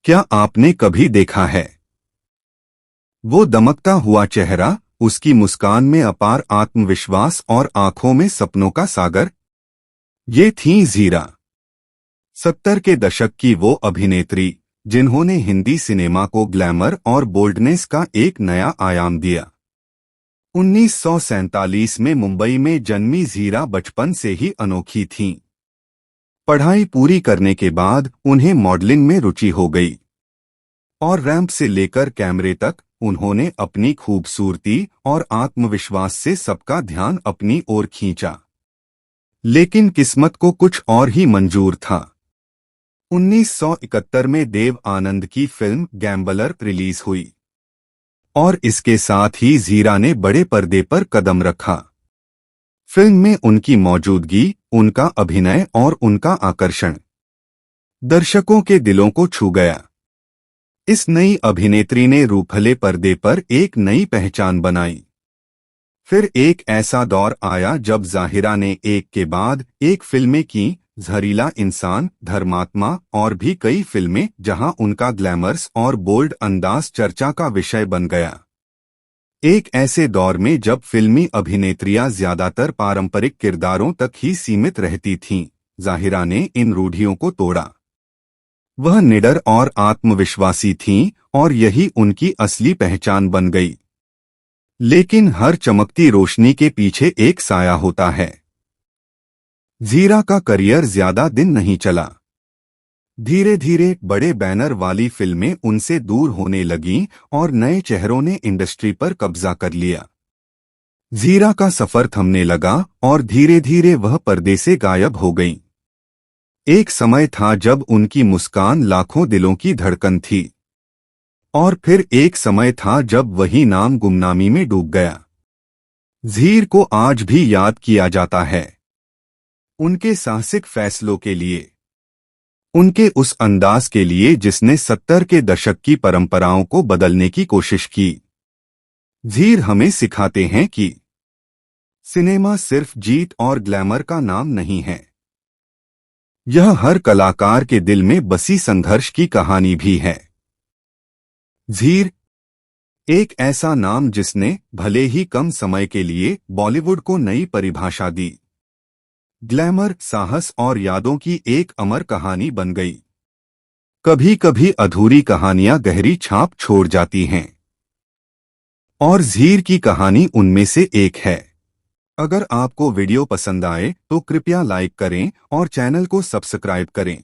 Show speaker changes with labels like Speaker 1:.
Speaker 1: क्या आपने कभी देखा है वो दमकता हुआ चेहरा, उसकी मुस्कान में अपार आत्मविश्वास और आंखों में सपनों का सागर? ये थी ज़ीरा। 70 के दशक की वो अभिनेत्री जिन्होंने हिंदी सिनेमा को ग्लैमर और बोल्डनेस का एक नया आयाम दिया। 1947 में मुंबई में जन्मी ज़ीरा बचपन से ही अनोखी थीं। पढ़ाई पूरी करने के बाद उन्हें मॉडलिंग में रुचि हो गई और रैंप से लेकर कैमरे तक उन्होंने अपनी खूबसूरती और आत्मविश्वास से सबका ध्यान अपनी ओर खींचा। लेकिन किस्मत को कुछ और ही मंजूर था। 1971 में देव आनंद की फिल्म गैम्बलर रिलीज हुई और इसके साथ ही ज़ीरा ने बड़े पर्दे पर कदम रखा। फिल्म में उनकी मौजूदगी, उनका अभिनय और उनका आकर्षण दर्शकों के दिलों को छू गया। इस नई अभिनेत्री ने रूपहले पर्दे पर एक नई पहचान बनाई। फिर एक ऐसा दौर आया जब ज़ाहिरा ने एक के बाद एक फिल्में की, जहरीला इंसान, धर्मात्मा और भी कई फिल्में, जहां उनका ग्लैमर्स और बोल्ड अंदाज चर्चा का विषय बन गया। एक ऐसे दौर में जब फिल्मी अभिनेत्रियां ज्यादातर पारंपरिक किरदारों तक ही सीमित रहती थीं, ज़ाहिरा ने इन रूढ़ियों को तोड़ा। वह निडर और आत्मविश्वासी थीं और यही उनकी असली पहचान बन गई। लेकिन हर चमकती रोशनी के पीछे एक साया होता है। ज़ीरा का करियर ज्यादा दिन नहीं चला। धीरे धीरे बड़े बैनर वाली फिल्में उनसे दूर होने लगीं और नए चेहरों ने इंडस्ट्री पर कब्जा कर लिया। ज़ीरा का सफर थमने लगा और धीरे धीरे वह पर्दे से गायब हो गईं। एक समय था जब उनकी मुस्कान लाखों दिलों की धड़कन थी और फिर एक समय था जब वही नाम गुमनामी में डूब गया। ज़ीर को आज भी याद किया जाता है उनके साहसिक फैसलों के लिए, उनके उस अंदाज के लिए जिसने 70 के दशक की परंपराओं को बदलने की कोशिश की। ज़ीर हमें सिखाते हैं कि सिनेमा सिर्फ जीत और ग्लैमर का नाम नहीं है, यह हर कलाकार के दिल में बसी संघर्ष की कहानी भी है। ज़ीर एक ऐसा नाम जिसने भले ही कम समय के लिए बॉलीवुड को नई परिभाषा दी। ग्लैमर, साहस और यादों की एक अमर कहानी बन गई। कभी कभी अधूरी कहानियां गहरी छाप छोड़ जाती हैं और ज़ीर की कहानी उनमें से एक है। अगर आपको वीडियो पसंद आए तो कृपया लाइक करें और चैनल को सब्सक्राइब करें।